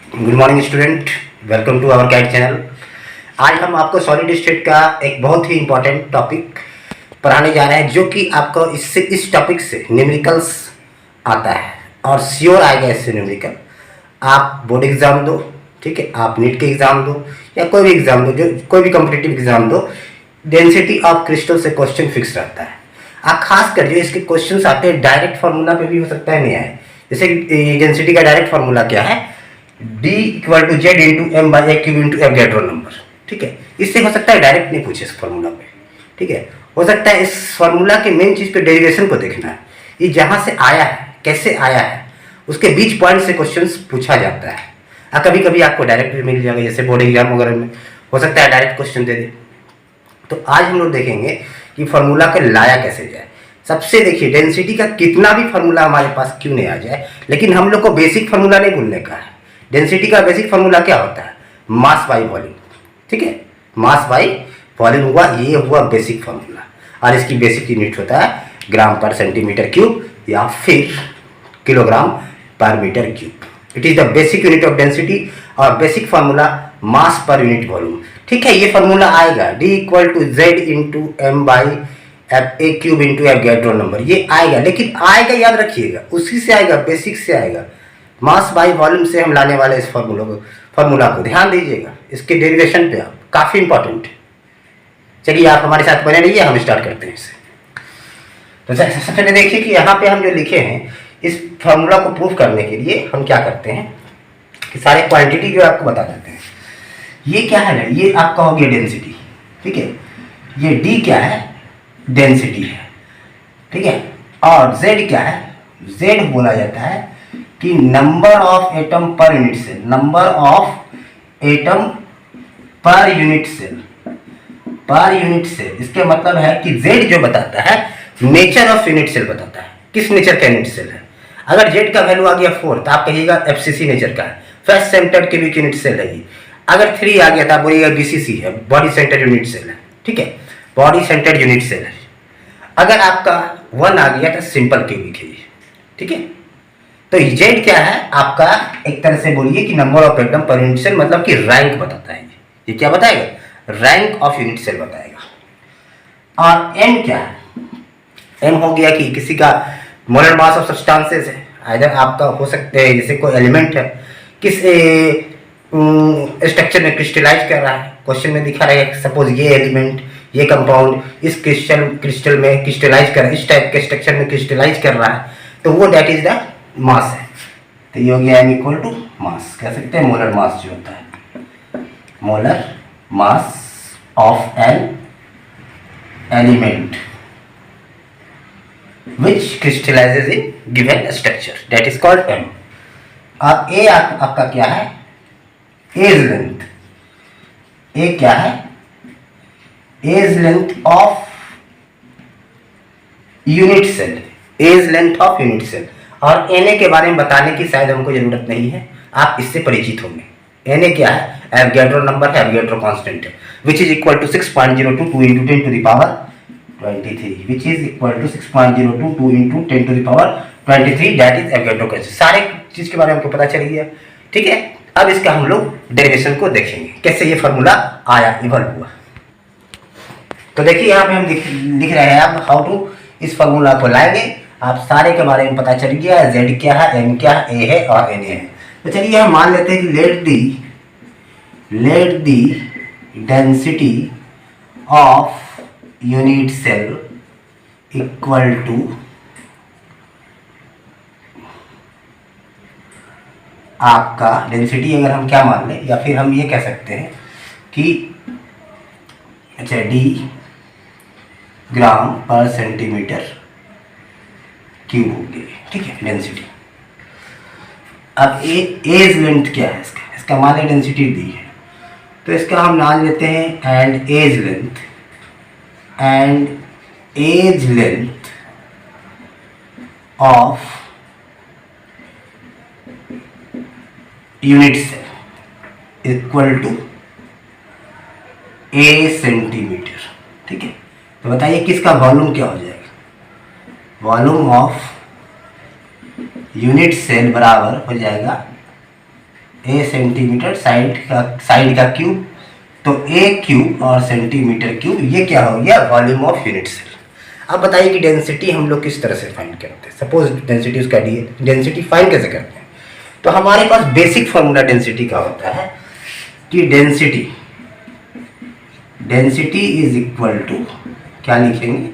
Good morning student, welcome to our guide channel. आज हम आपको सॉलिड स्टेट का एक बहुत ही इंपॉर्टेंट टॉपिक पढ़ाने जा रहे हैं, जो कि आपको इस टॉपिक से न्यूमेरिकल्स आता है और श्योर आएगा इससे न्यूमेरिकल। आप बोर्ड एग्ज़ाम दो, ठीक है, आप नीट के एग्ज़ाम दो या कोई भी एग्ज़ाम दो, जो कोई भी कॉम्पिटिटिव एग्ज़ाम दो, डेंसिटी ऑफ क्रिस्टल से क्वेश्चन फिक्स रहता है। आप खासकर जो इसके क्वेश्चंस आते हैं डायरेक्ट फार्मूला पे भी हो सकता है, नहीं आए। जैसे डेंसिटी का डायरेक्ट फार्मूला क्या है, D = Z × M/3 × Avogadro number, ठीक है। इससे हो सकता है डायरेक्ट नहीं पूछे इस फार्मूला पे, ठीक है। हो सकता है इस फार्मूला के मेन चीज़ पे डेरिवेशन को देखना है, ये जहाँ से आया है, कैसे आया है, उसके बीच पॉइंट से क्वेश्चंस पूछा जाता है। कभी कभी आपको डायरेक्ट भी मिल जाएगा, जैसे बोर्ड एग्जाम वगैरह में हो सकता है डायरेक्ट क्वेश्चन दे दे। तो आज हम लोग देखेंगे कि फार्मूला का लाया कैसे जाए। सबसे देखिए, डेंसिटी का कितना भी फार्मूला हमारे पास क्यों नहीं आ जाए, लेकिन हम लोग को बेसिक फार्मूला नहीं भूलने का है। डेंसिटी का बेसिक फार्मूला क्या होता है, मास बाई वॉल्यूम, ठीक है। मास बाई वॉल्यूम हुआ, ये हुआ बेसिक फार्मूला, और इसकी बेसिक यूनिट होता है ग्राम पर सेंटीमीटर क्यूब या फिर kilogram per metre cube. It is the basic unit of density और basic formula mass per unit volume, ठीक है। ये फार्मूला आएगा D = Z × M/A³ × Avogadro number, ये आएगा। लेकिन आएगा, याद रखिएगा, उसी से आएगा, बेसिक से आएगा। मास बाई वॉल्यूम से हम लाने वाले इस फार्मूला को ध्यान दीजिएगा, इसके डेरिवेशन पे आप काफ़ी इंपॉर्टेंट है। चलिए आप हमारे साथ बने रहिए, हम स्टार्ट करते हैं इससे। तो सबसे पहले देखिए कि यहाँ पे हम जो लिखे हैं, इस फार्मूला को प्रूव करने के लिए हम क्या करते हैं कि सारे क्वांटिटी जो आपको बता देते हैं। ये क्या है ना, ये आपका हो गया डेंसिटी, ठीक है। ये D क्या है, डेंसिटी है, ठीक है। और Z क्या है, Z बोला जाता है कि number of atom per unit cell, number of atom per unit cell, per unit cell. इसके मतलब है कि Z जो बताता है नेचर ऑफ यूनिट सेल बताता है, किस नेचर का यूनिट सेल है। अगर Z का वैल्यू आ गया 4 तो आप कहिएगा FCC नेचर का है, first centred cubic unit cell है ये। अगर 3 आ गया तो आप बोलिएगा BCC है, बॉडी सेंटर्ड यूनिट सेल है, ठीक है, बॉडी सेंटर्ड यूनिट सेल है। अगर आपका 1 आ गया तो सिंपल क्यूबिक है, ठीक है। तो Z क्या है आपका, एक तरह से बोलिए कि number of atom per unit cell, मतलब कि रैंक बताता है। ये क्या बताएगा, रैंक ऑफ यूनिट सेल बताएगा। और M क्या है, M हो गया कि किसी का मोलर मास ऑफ सब्सटेंसेस है, आइदर आपका हो सकते हैं जैसे कोई एलिमेंट है, किस स्ट्रक्चर में क्रिस्टलाइज कर रहा है। क्वेश्चन में दिखा रहा है सपोज ये एलिमेंट, ये कंपाउंड इस क्रिस्टल में क्रिस्टलाइज कर रहा है, इस टाइप के स्ट्रक्चर में क्रिस्टलाइज कर रहा है, तो वो दैट इज द मास है। तो ये हो गया M = मास, कह सकते हैं मोलर मास जो होता है, molar mass of an element which crystallises in given structure, that is called M। और A आपका क्या है, एज लेंथ। A क्या है, edge length of unit cell, edge length of unit cell. और Na के बारे में बताने की शायद हमको जरूरत नहीं है, आप इससे परिचित होंगे। Na क्या है, एवोगैड्रो नंबर है, एवोगैड्रो कांस्टेंट है, which is equal to 6.022 × 10⁻23, which is equal to 6.022 × 10⁻23, that is Avogadro constant. सारे चीज के बारे में हमको पता चल गया, ठीक है। अब इसका हम लोग डेरिवेशन को देखेंगे, कैसे ये फार्मूला आया, इवॉल्व हुआ। तो देखिए यहाँ पे हम लिख रहे हैं अब हाउ टू इस फार्मूला को लाएंगे। आप सारे के बारे में पता चल गया, Z क्या है, M क्या है, A है और Na है। तो चलिए हम मान लेते हैं कि let the density of unit cell equal to आपका डेंसिटी, अगर हम क्या मान लें, या फिर हम ये कह सकते हैं कि अच्छा D ग्राम पर सेंटीमीटर क्यूब हो गई, ठीक है, डेंसिटी। अब एज लेंथ क्या है इसका मान लें डेंसिटी दी है, तो इसका हम मान लेते हैं and edge length of unit cell equal to A centimetre, ठीक है। तो बताइए किसका वॉल्यूम क्या हो जाएगा, वॉल्यूम ऑफ यूनिट सेल बराबर हो जाएगा ए सेंटीमीटर साइड का क्यूब, तो ए क्यूब और सेंटीमीटर क्यूब, ये क्या हो गया वॉल्यूम ऑफ यूनिट सेल। अब बताइए कि डेंसिटी हम लोग किस तरह से फाइंड करते हैं। सपोज डेंसिटी उसका डी है, डेंसिटी फाइंड कैसे करते हैं। तो हमारे पास बेसिक फॉर्मूला डेंसिटी का होता है कि डेंसिटी इज इक्वल टू क्या लिखेंगे,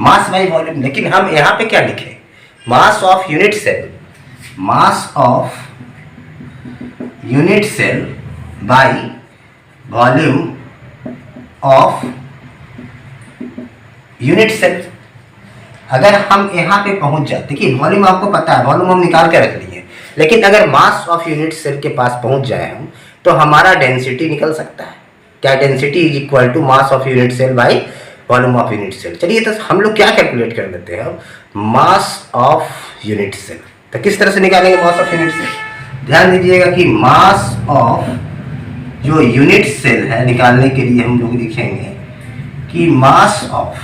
मास बाई वॉल्यूम। लेकिन हम यहाँ पे क्या लिखें, mass of unit cell, mass of unit cell by volume of unit cell. अगर हम यहाँ पे पहुँच जाते, देखिए वॉल्यूम आपको पता है, वॉल्यूम हम निकाल के रख लिए, लेकिन अगर मास ऑफ यूनिट सेल के पास पहुँच जाए हम, तो हमारा डेंसिटी निकल सकता है। क्या, density is equal to mass of unit cell by volume of unit cell. चलिए तो हम लोग क्या कैलकुलेट कर लेते हैं, अब मास ऑफ यूनिट सेल। तो किस तरह से निकालेंगे मास ऑफ यूनिट सेल, ध्यान दीजिएगा कि मास ऑफ जो यूनिट सेल है निकालने के लिए हम लोग लिखेंगे कि mass of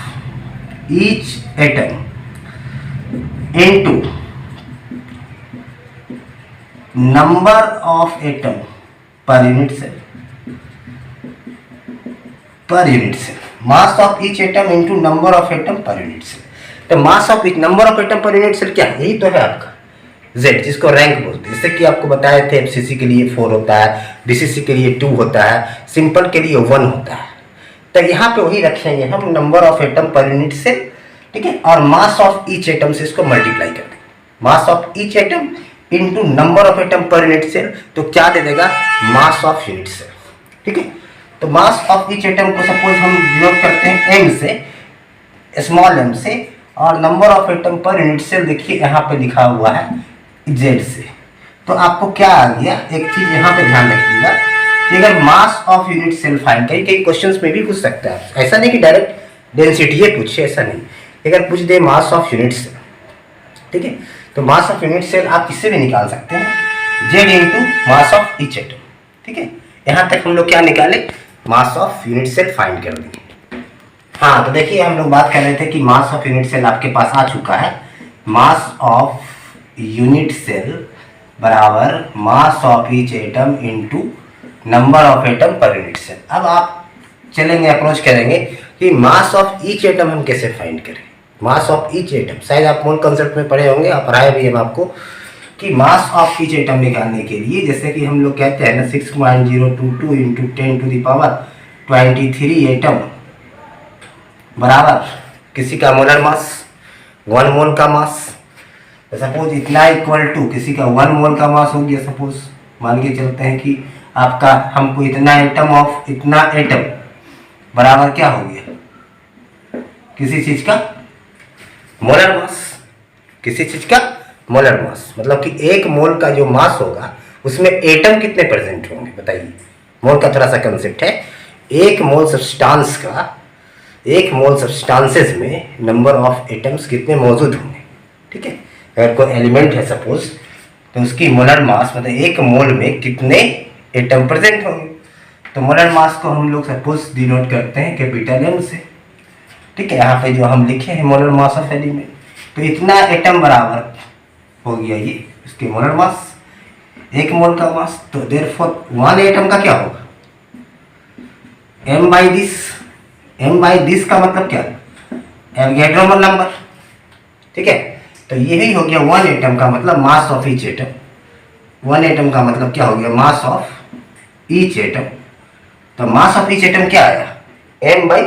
each atom into number of atom per unit cell, per unit cell, mass of each atom into number of atom per unit cell. तो mass of number of atom per unit cell क्या है, यही तो है आपका Z, जिसको rank बोलते हैं। जैसे कि आपको बताए थे FCC के लिए 4 होता है, BCC के लिए 2 होता है, सिंपल के लिए 1 होता है। तो यहाँ पे वही रखेंगे हम, number of atom per unit cell, ठीक है, और मास ऑफ ईच एटम से इसको मल्टीप्लाई कर देंगे, mass of each atom into number of atom per unit cell, तो क्या दे देगा, मास ऑफ यूनिट सेल, ठीक है। तो मास ऑफ ईच एटम को सपोज हम डिनोट करते हैं m से, स्मॉल m से, और number of atom per unit cell देखिए यहाँ पे लिखा हुआ है Z से। तो आपको क्या आ गया, एक चीज यहाँ पे ध्यान रखिएगा कि अगर mass of unit cell find, कई क्वेश्चंस में भी पूछ सकता है, ऐसा नहीं कि डायरेक्ट डेंसिटी ये पूछे, ऐसा नहीं, अगर पूछ दे मास ऑफ यूनिट सेल, ठीक है, तो मास ऑफ यूनिट सेल आप किससे भी निकाल सकते हैं, Z into mass of each atom, ठीक है। यहाँ तक हम लोग क्या निकाले, mass of unit cell find कर देंगे। हाँ, तो देखिए हम लोग बात कर रहे थे कि मास ऑफ यूनिट सेल आपके पास आ चुका है, मास ऑफ यूनिट सेल बराबर mass of each atom into number of atom per unit cell. अब आप चलेंगे, अप्रोच करेंगे कि मास ऑफ ईच एटम हम कैसे फाइंड करें। मास ऑफ ईच एटम शायद आप मोल कंसेप्ट में पढ़े होंगे, आप पढ़ाए भी हम आपको कि मास ऑफ ईच एटम निकालने के लिए, जैसे कि हम लोग कहते हैं ना 6.022 इंटू 10⁻23 एटम बराबर किसी का मोलर मास, 1 मोल का मास। सपोज इतना इक्वल टू किसी का 1 मोल का मास हो गया, सपोज मान के चलते हैं कि आपका, हमको इतना एटम ऑफ इतना एटम बराबर क्या हो गया, किसी चीज का मोलर मास, किसी चीज का मोलर मास, मतलब कि 1 मोल का जो मास होगा उसमें एटम कितने प्रेजेंट होंगे बताइए। मोल का थोड़ा सा कंसेप्ट है, 1 मोल सब्सटेंस का, 1 मोल सब्सटेंसेस में नंबर ऑफ एटम्स कितने मौजूद होंगे, ठीक है। अगर कोई एलिमेंट है सपोज, तो उसकी मोलर मास मतलब 1 मोल में कितने एटम प्रेजेंट होंगे। तो मोलर मास को हम लोग सपोज डिनोट करते हैं कैपिटल M से, ठीक है। यहाँ पे जो हम लिखे हैं मोलर मास ऑफ एलिमेंट, तो इतना एटम बराबर हो गया ये इसके मोलर मास, 1 मोल का मास। तो देयरफॉर 1 एटम का क्या होगा, m बाई दिस का मतलब क्या, एवोगैड्रो नंबर, ठीक है। तो यही हो गया 1 एटम का मतलब मास ऑफ ईच एटम। 1 एटम का मतलब क्या हो गया, मास ऑफ ईच एटम। तो मास ऑफ ईच एटम क्या आया, m by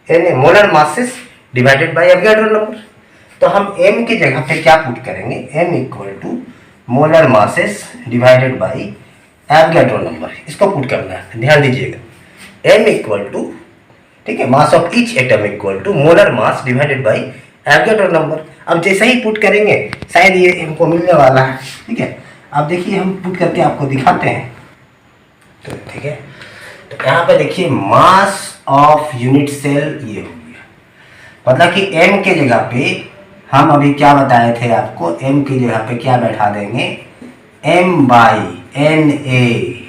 n, molar masses divided by Avogadro number. तो हम m की जगह पे क्या पुट करेंगे, m equal to molar masses divided by Avogadro number, इसको पुट करना है, ध्यान दीजिएगा। m इक्वल टू, ठीक है, mass of each atom equal to molar mass divided by Avogadro number. अब जैसे ही पुट करेंगे शायद ये हमको मिलने वाला है, ठीक है। अब देखिए हम पुट करके आपको दिखाते हैं, तो ठीक है। तो यहाँ पे देखिए मास ऑफ यूनिट सेल ये हो गया, मतलब कि m के जगह पे हम अभी क्या बताए थे आपको, m की जगह पे क्या बैठा देंगे, m बाई Na।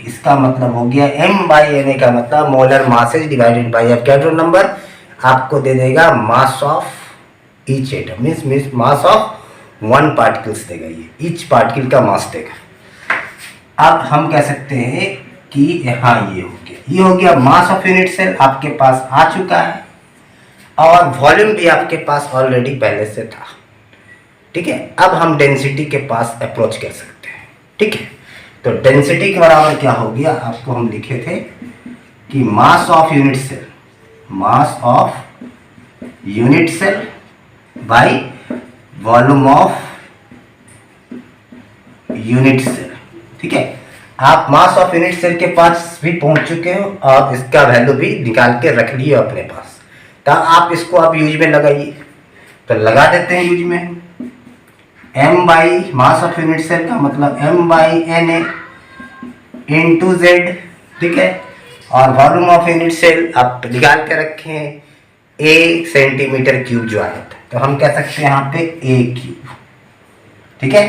इसका मतलब हो गया m बाई Na का मतलब molar masses divided by Avogadro number, आपको दे देगा मास of each atom, means mass of 1 particles देगा, ये ईच पार्टिकल का मास देगा। अब हम कह सकते हैं कि हाँ ये हो गया मास ऑफ यूनिट सेल आपके पास आ चुका है और वॉल्यूम भी आपके पास ऑलरेडी पहले से था। ठीक है, अब हम डेंसिटी के पास अप्रोच कर सकते हैं। ठीक है, तो डेंसिटी के बराबर क्या हो गया, आपको हम लिखे थे कि mass of unit cell by volume of unit cell. ठीक है, आप मास ऑफ यूनिट सेल के पास भी पहुंच चुके हो और इसका वैल्यू भी निकाल के रख लिए अपने पास। तो आप इसको आप यूज में लगाइए, तो लगा देते हैं यूज में। m by mass of unit cell का मतलब m by N A into Z. ठीक है, और वॉल्यूम ऑफ यूनिट सेल आप निकाल के रखे हैं a सेंटीमीटर क्यूब जो आया था, तो हम कह सकते हैं यहाँ पे a क्यूब। ठीक है,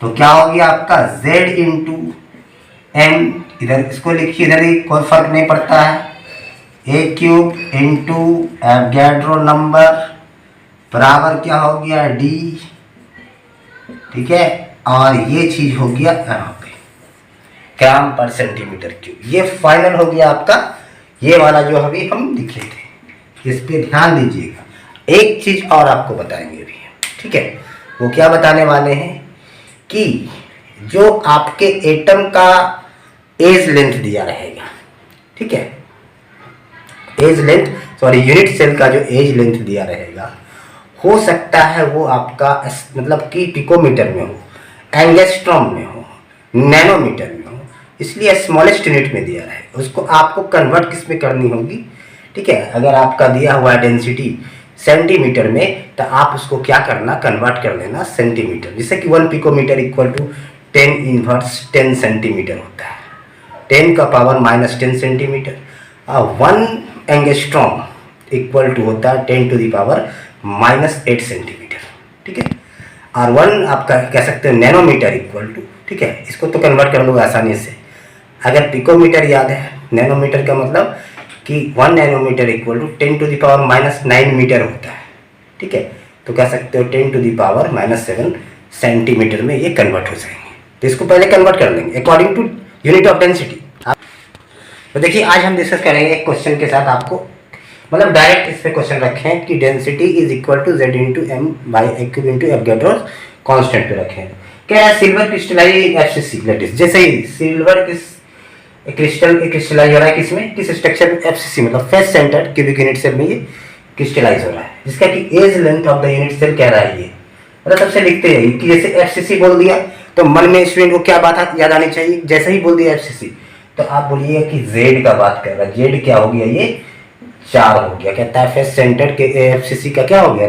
तो क्या हो गया आपका z इंटू एम, इधर इसको लिखिए, इधर ही कोई फर्क नहीं पड़ता है, a cube into Avogadro number बराबर क्या हो गया d। ठीक है, और ये चीज हो गया यहाँ पे ग्राम पर सेंटीमीटर क्यूब। ये फाइनल हो गया आपका ये वाला जो अभी हम लिखे थे, इस पे ध्यान दीजिएगा। एक चीज और आपको बताएंगे भी। ठीक है, वो क्या बताने वाले हैं कि जो आपके एटम का एज लेंथ दिया रहेगा, ठीक है, यूनिट सेल का जो एज लेंथ दिया रहेगा, हो सकता है वो आपका मतलब कि पिकोमीटर में हो, एंगस्ट्रॉम में हो, नैनोमीटर में हो, इसलिए स्मॉलेस्ट यूनिट में दिया रहेगा। उसको आपको कन्वर्ट किस में करनी होगी। ठीक है, अगर आपका दिया हुआ डेंसिटी सेंटीमीटर में, तो आप उसको क्या करना, कन्वर्ट कर लेना सेंटीमीटर। जैसे कि 1 picometre equal to 10 inverse 10 centimetre होता है, 10 का पावर माइनस 10 सेंटीमीटर। और 1 एंगस्ट्रॉम इक्वल टू होता है 10 to the power minus 8 centimetre. ठीक है, और 1 आपका कह सकते हैं नैनोमीटर इक्वल टू, ठीक है, इसको तो कन्वर्ट कर लो आसानी से। अगर पिकोमीटर याद है, नैनोमीटर का मतलब कि 1 nanometre equal to 10 to the power minus 9 metre होता है। ठीक है, तो कह सकते हो 10 to the power minus 7 centimetre में ये कन्वर्ट हो जाएंगे। तो इसको पहले कन्वर्ट कर लेंगे according to unit of density. तो देखिए आज हम डिस्कस करेंगे एक क्वेश्चन के साथ, आपको मतलब डायरेक्ट इस पे क्वेश्चन रखे हैं कि density is equal to z into M by A cube into Avogadro constant पे रखे हैं। क्या है, सिल्वर क्रिस्टलाइज FCC लेटिस, जैसे ही सिल्वर क्रिस्टलाइज हो रहा है किसमें, किस स्ट्रक्चर में, FCC मतलब face centre cubic unit cell में ये क्रिस्टलाइज हो रहा है, जिसका कि edge length of the unit cell कह रहा है ये। मतलब सबसे लिखते हैं कि जैसे FCC बोल दिया तो मन में स्टूडेंट को क्या बात याद आनी चाहिए, जैसे ही बोल दिया FCC तो आप बोलिए कि Z का बात कर रहा है। Z क्या हो गया, ये 4 हो गया। कहता है फेस सेंटर के FCC का क्या हो गया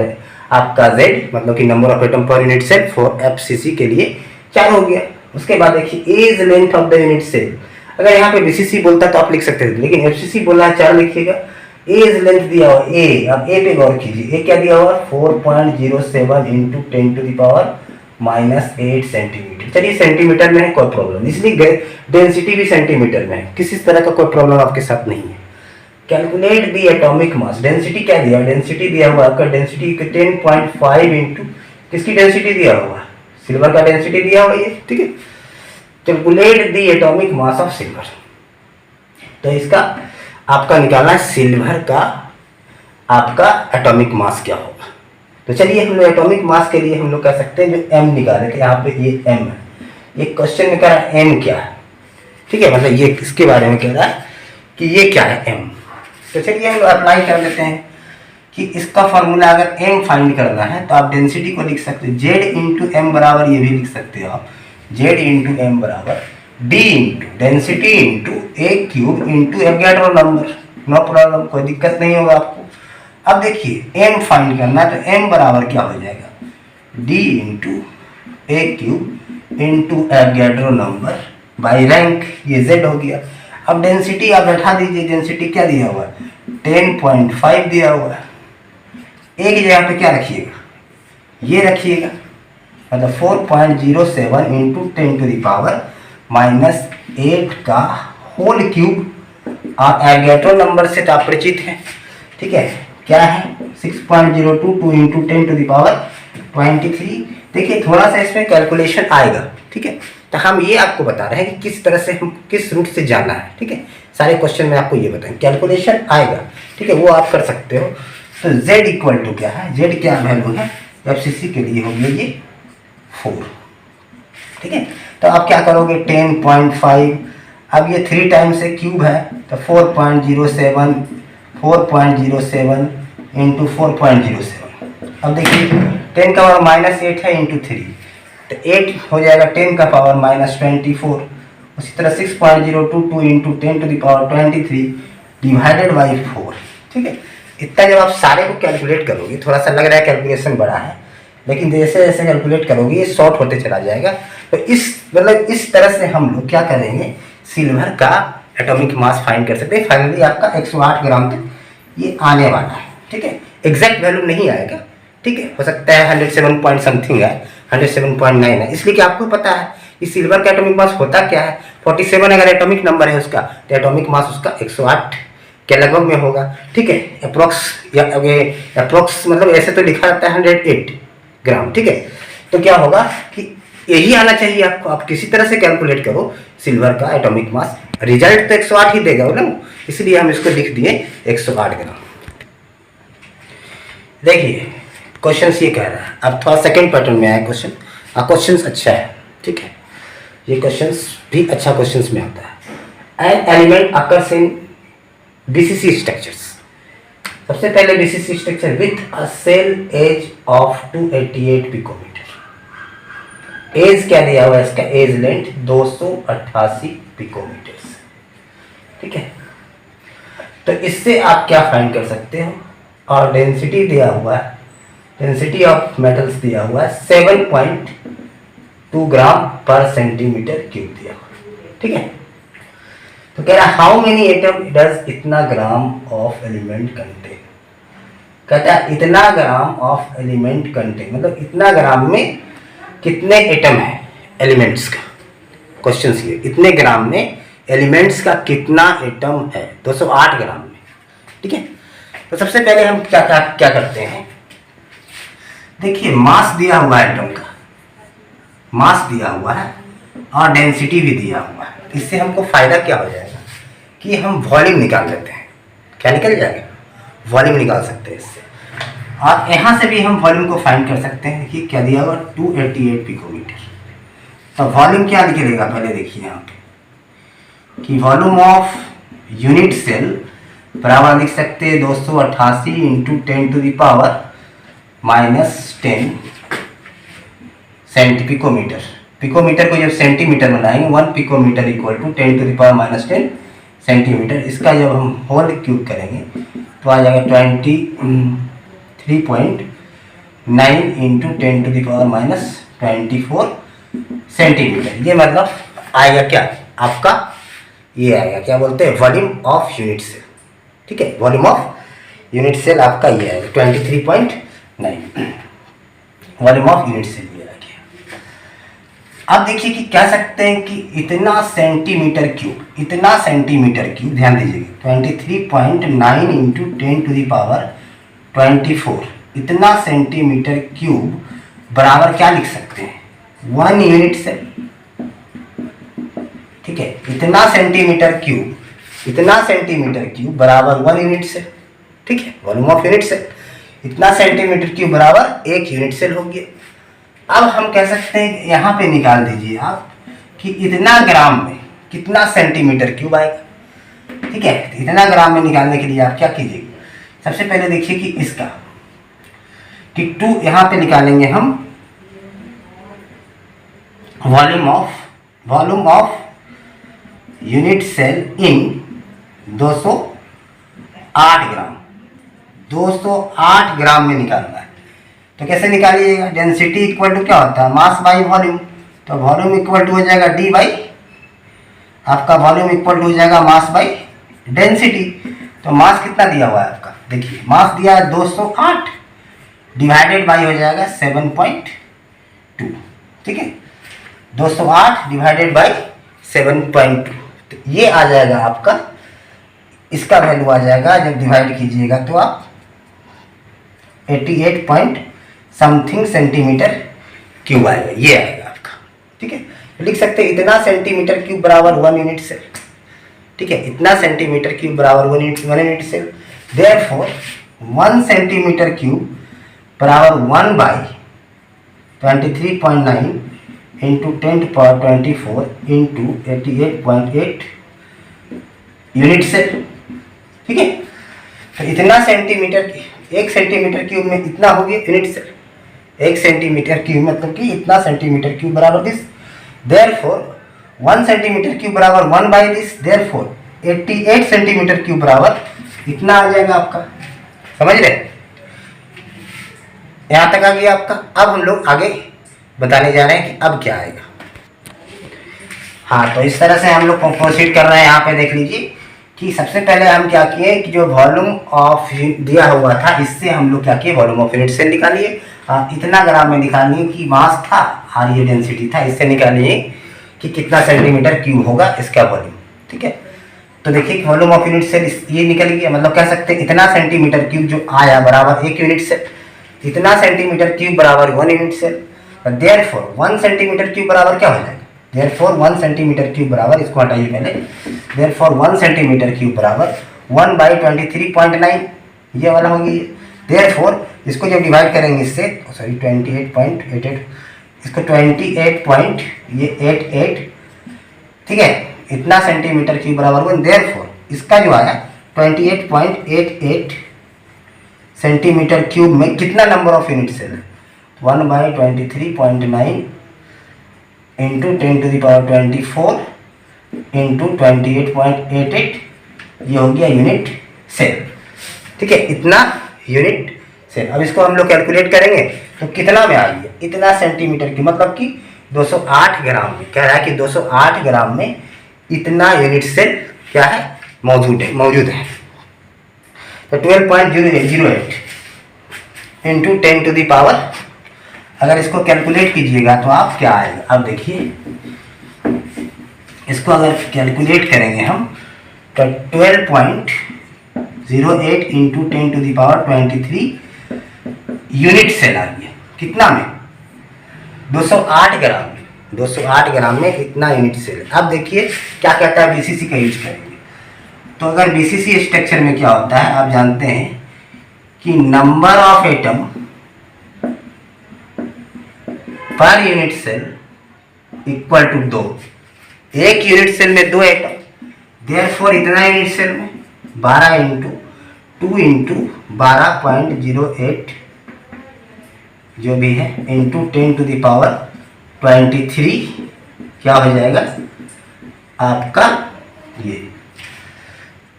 आपका Z, मतलब कि number of atom per unit cell for FCC के लिए 4 हो गया। उसके बाद देखिए edge length of the unit cell, अगर यहाँ पे BCC बोलता तो आप लिख सकते थे, लेकिन FCC बोला है 4 लिखिएगा। एज लेंथ दिया हुआ A, अब A पे गौर कीजिए, A क्या दिया हुआ 4.07 into 10 to the power minus 8 centimetre. चलिए सेंटीमीटर में है, कोई प्रॉब्लम, इसलिए डेंसिटी भी सेंटीमीटर में है, किसी तरह का कोई प्रॉब्लम आपके साथ नहीं है। Calculate the atomic mass, density क्या दिया, डेंसिटी दिया हुआ आपका डेंसिटी 10.5 इंटू किसकी डेंसिटी दिया हुआ, सिल्वर का डेंसिटी दिया हुआ ये। ठीक है, calculate the atomic mass of silver, तो इसका आपका निकालना है सिल्वर का आपका एटॉमिक मास क्या होगा। तो चलिए हम लोग एटॉमिक मास के लिए हम लोग कह सकते हैं जो m निकाले थे, यहाँ पे ये m है, ये क्वेश्चन में कह रहा है m क्या है। ठीक है, मतलब ये किसके बारे में कह रहा है कि ये क्या है m। तो चलिए हम लोग अप्लाई कर लेते हैं कि इसका फॉर्मूला अगर m फाइंड करना है तो आप डेंसिटी को लिख सकते हैं z इंटू एम बराबर, ये भी लिख सकते हो आप z इंटू एम बराबर d into density into a cube into Avogadro number. No problem, कोई दिक्कत नहीं होगा आपको। अब देखिए m फाइंड करना है तो m बराबर क्या हो जाएगा, d into a cube into Avogadro number by rank, ये z हो गया। अब डेंसिटी आप बैठा दीजिए, डेंसिटी क्या दिया हुआ है 10.5 दिया हुआ है। एक जगह पे क्या रखिएगा, ये रखिएगा, मतलब 4.07 into 10 to the power minus 8 का होल क्यूब। और एवोगैड्रो नंबर से तो आप परिचित हैं, ठीक है, क्या है 6.022 इंटू 10 टू द पावर 23। देखिए थोड़ा सा इसमें कैलकुलेशन आएगा, ठीक है, तो हम ये आपको बता रहे हैं कि किस तरह से हम किस रूट से जाना है, ठीक है। सारे क्वेश्चन में आपको ये बताएं, कैलकुलेशन आएगा, ठीक है, वो आप कर सकते हो। तो z इक्वल टू क्या है, z क्या वैल्यू है FCC के लिए हो गया ये 4, ठीक है। तो आप क्या करोगे 10.5, अब ये 3 टाइम्स से क्यूब है तो 4.07 इंटू 4.07। अब देखिए 10 का पावर -8 है इंटू 3, तो 8 हो जाएगा 10 का पावर -24। उसी तरह 6.022 into 10 to the power 23 divided by 4, ठीक है। इतना जब आप सारे को कैलकुलेट करोगे, थोड़ा सा लग रहा है कैलकुलेशन बड़ा है, लेकिन जैसे जैसे कैलकुलेट करोगे ये शॉर्ट होते चला जाएगा। तो इस तरह से हम लोग क्या करेंगे, सिल्वर का एटॉमिक मास फाइंड कर सकते हैं। फाइनली आपका 108 ग्राम तक ये आने वाला है, ठीक है। एग्जैक्ट वैल्यू नहीं आएगा, ठीक है, हो सकता है 107 पॉइंट समथिंग है, 107.9 है, इसलिए कि आपको पता है कि सिल्वर का एटॉमिक मास होता क्या है। 47 अगर एटॉमिक नंबर है उसका, तो एटॉमिक मास उसका 108 के लगभग में होगा, ठीक है। अप्रोक्स मतलब ऐसे तो लिखा रहता है 108 ग्राम, ठीक है। तो क्या होगा कि यही आना चाहिए आपको, आप किसी तरह से कैलकुलेट करो सिल्वर का एटॉमिक मास, रिजल्ट तो 108 ही देगा ना, इसलिए हम इसको लिख दिए 108 ग्राम। देखिए क्वेश्चन ये कह रहा है, अब थोड़ा सेकंड पैटर्न में आया क्वेश्चन, क्वेश्चन अच्छा है, ठीक है। ये क्वेश्चन भी अच्छा क्वेश्चन में आता है। An element occurs in BCC structures. सबसे पहले BCC structure with a cell edge of 288 picometre. Edge क्या दिया हुआ है इसका, एज लेंथ 288 पिकोमीटर, ठीक है। तो इससे आप क्या फाइंड कर सकते हो, और डेंसिटी दिया हुआ है, डेंसिटी ऑफ मेटल्स दिया हुआ है 7.2 ग्राम पर सेंटीमीटर क्यूब दिया हुआ, ठीक है। तो कह रहा है हाउ मेनी एटम डज इतना ग्राम ऑफ एलिमेंट कंटेन। कहता है इतना ग्राम ऑफ एलिमेंट कंटेन, मतलब इतना ग्राम में कितने एटम है एलिमेंट्स का। क्वेश्चन ये, इतने ग्राम में एलिमेंट्स का कितना एटम है, 208 ग्राम में, ठीक है। तो सबसे पहले हम क्या करते हैं, देखिए मास दिया हुआ है एटम का, मास दिया हुआ है और डेंसिटी भी दिया हुआ है। इससे हमको फायदा क्या हो जाएगा कि हम वॉल्यूम निकाल लेते हैं। क्या निकल जाएगा, वॉल्यूम निकाल सकते हैं इससे। और यहाँ से भी हम वॉल्यूम को फाइंड कर सकते हैं कि क्या दिया हुआ 288 पिकोमीटर। तो वॉल्यूम क्या निकलेगा, पहले देखिए यहाँ पे कि वॉल्यूम ऑफ यूनिट सेल बराबर लिख सकते हैं 288 into 10 to the power -10 picometre. Picometre को जब सेंटीमीटर बनाएंगे, 1 picometre equal to 10 to the power -10 centimetre. इसका जब हम होल क्यूब करेंगे तो आ जाएगा 23.9 into 10 to the power -24 centimetre. ये मतलब आएगा क्या आपका, ये आएगा क्या बोलते हैं वॉल्यूम ऑफ यूनिट सेल, ठीक है। वॉल्यूम ऑफ यूनिट सेल आपका ये आएगा 23.9 वॉल्यूम ऑफ यूनिट सेल ये आ गया। अब देखिए कि कह सकते हैं कि इतना सेंटीमीटर क्यूब, इतना सेंटीमीटर क्यूब, ध्यान दीजिएगा 23.9 इंटू 10 टू द पावर 24, इतना सेंटीमीटर क्यूब बराबर क्या लिख सकते हैं 1 यूनिट सेल, ठीक है। इतना सेंटीमीटर क्यूब, इतना सेंटीमीटर क्यूब बराबर 1 यूनिट सेल, ठीक है, वॉल्यूम ऑफ यूनिट सेल। इतना सेंटीमीटर क्यूब बराबर 1 यूनिट सेल हो गया। अब हम कह सकते हैं यहाँ पे निकाल दीजिए आप कि इतना ग्राम में कितना सेंटीमीटर क्यूब आएगा, ठीक है। तो इतना ग्राम में निकालने के लिए आप क्या कीजिएगा, सबसे पहले देखिए कि इसका कि 2 यहाँ पे निकालेंगे हम वॉल्यूम ऑफ यूनिट सेल इन 208 ग्राम, 208 ग्राम में निकालना है। तो कैसे निकालिएगा, डेंसिटी इक्वल टू क्या होता है मास बाई वॉल्यूम। तो वॉल्यूम इक्वल टू हो जाएगा डी बाई, आपका वॉल्यूम इक्वल टू हो जाएगा मास बाई डेंसिटी। तो मास कितना दिया हुआ है आपका, देखिए मास दिया है 208 डिवाइडेड बाई हो जाएगा 7.2, ठीक है। 208 डिवाइडेड बाई 7.2, तो ये आ जाएगा आपका, इसका वैल्यू आ जाएगा जब डिवाइड कीजिएगा तो आप 88 पॉइंट समथिंग सेंटीमीटर क्यूब आएगा, ये आएगा आपका, ठीक है। लिख सकते हैं इतना सेंटीमीटर क्यूब बराबर 1 यूनिट सेल, ठीक है, इतना सेंटीमीटर क्यूब बराबर 1 unit cell. Therefore 1 centimetre cube बराबर 1 बाई 23.9 इंटू 10⁻24 इंटू 88.8 यूनिट सेल, ठीक है। तो इतना सेंटीमीटर, 1 सेंटीमीटर क्यूब में इतना हो गया यूनिट सेल, 1 सेंटीमीटर क्यूब मतलब कि इतना सेंटीमीटर क्यूब बराबर दिस। देयरफॉर 1 सेंटीमीटर क्यूब बराबर 1 by this, therefore 88 centimetre cube बराबर इतना आ जाएगा आपका, समझ रहे, यहाँ तक आ गया आपका। अब हम लोग आगे बताने जा रहे हैं कि अब क्या आएगा। हाँ, तो इस तरह से हम लोग प्रोसीड कर रहे हैं। यहाँ पे देख लीजिए कि सबसे पहले हम क्या किए कि जो वॉल्यूम ऑफ दिया हुआ था इससे हम लोग क्या किए, वॉल्यूम ऑफ यूनिट सेल निकालिए। इतना ग्राम में निकालिए कि मास था और ये डेंसिटी था, इससे निकालिए कि कितना सेंटीमीटर क्यूब होगा इसका वॉल्यूम, ठीक है। तो देखिए वॉल्यूम ऑफ यूनिट सेल ये निकल गया, मतलब कह सकते हैं इतना सेंटीमीटर क्यूब जो आया बराबर 1 यूनिट सेल, इतना सेंटीमीटर क्यूब बराबर 1 unit cell. Therefore 1 centimetre cube बराबर क्या हो जाएगा, देयरफॉर 1 सेंटीमीटर क्यूब बराबर, इसको हटाइए पहले, देयरफॉर 1 सेंटीमीटर क्यूब बराबर 1 बाई 23.9 ये वाला होगी। देयरफॉर इसको जब डिवाइड करेंगे इससे, सॉरी 28.88, इसको 28.88, ठीक है, इतना सेंटीमीटर क्यूब बराबर 1। देयरफॉर इसका जो आया 28.88 सेंटीमीटर क्यूब में कितना नंबर ऑफ यूनिट सेल है, 1 बाई 23.9 इंटू 10⁻24 इंटू 28.88 ये हो गया यूनिट सेल, ठीक है, इतना यूनिट सेल। अब इसको हम लोग कैलकुलेट करेंगे तो कितना में आएगी, इतना सेंटीमीटर की, मतलब कि 208 ग्राम में, कह रहा है कि 208 ग्राम में इतना यूनिट सेल क्या है, मौजूद है। तो 12.008 इंटू 10⁻, अगर इसको कैलकुलेट कीजिएगा तो आप क्या आएगा, अब देखिए इसको अगर कैलकुलेट करेंगे हम तो 12.08 इंटू 10⁻23 यूनिट सेल आ गया, कितना में, 208 ग्राम में, 208 ग्राम में इतना यूनिट सेल। अब देखिए क्या कहता है, बीसीसी का यूज करेंगे। तो अगर बीसीसी स्ट्रक्चर में क्या होता है आप जानते हैं कि number of atom per unit cell equal to 2, एक यूनिट सेल में 2 एटम, देयरफॉर इतना यूनिट सेल में 12 इंटू 2 इंटू 12.08 जो भी है इंटू 10⁻23 क्या हो जाएगा आपका, ये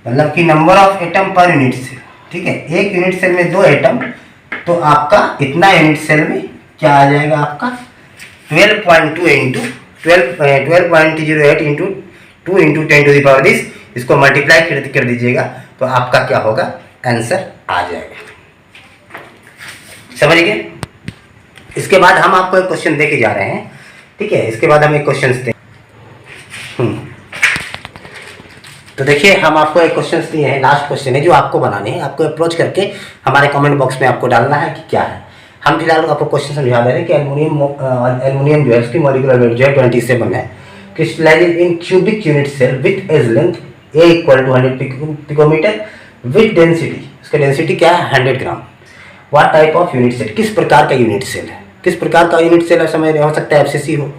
मतलब कि number of atom per unit cell, ठीक है, एक यूनिट सेल में 2 एटम, तो आपका इतना यूनिट सेल में क्या आ जाएगा आपका 12.2 इंटू 12.08 इंटू 2 इंटू 10⁻10, इसको मल्टीप्लाई कर दीजिएगा तो आपका क्या होगा, आंसर आ जाएगा, समझ गए। इसके बाद हम आपको एक क्वेश्चन दे के जा रहे हैं, ठीक है, इसके बाद हम एक क्वेश्चन दें। तो देखिए हम आपको एक क्वेश्चन दिए हैं, लास्ट क्वेश्चन है जो आपको बनाने हैं, आपको अप्रोच करके हमारे कमेंट बॉक्स में आपको डालना है कि क्या है। हम फिलहाल आपको क्वेश्चन समझा दे रहे हैं कि एल्युमिनियम जो है उसकी मॉलिक्यूलर वेट जो है 27 है, crystallised in cubic unit cell with edge length A equal to 100 picometre with density, उसका डेंसिटी क्या है 100 gram. What type of unit cell, किस प्रकार का यूनिट सेल है, किस प्रकार का यूनिट सेल है, समझ रहे हो सकता है FCC हो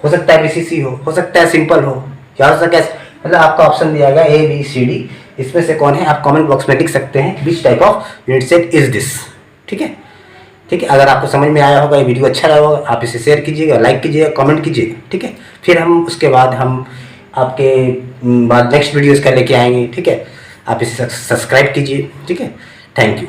सकता है BCC हो सकता है सिंपल हो, या हो सकता है, मतलब आपका ऑप्शन दिया गया A B C D, इसमें से कौन है आप कमेंट बॉक्स में लिख सकते हैं, which type of unit cell is this, ठीक है, ठीक है। अगर आपको समझ में आया होगा, ये वीडियो अच्छा लगा होगा, आप इसे शेयर कीजिएगा, लाइक कीजिएगा, कमेंट कीजिएगा, ठीक है। फिर हम उसके बाद हम आपके बाद नेक्स्ट वीडियोस का लेके आएंगे, ठीक है। आप इसे सब्सक्राइब कीजिए, ठीक है। Thank you.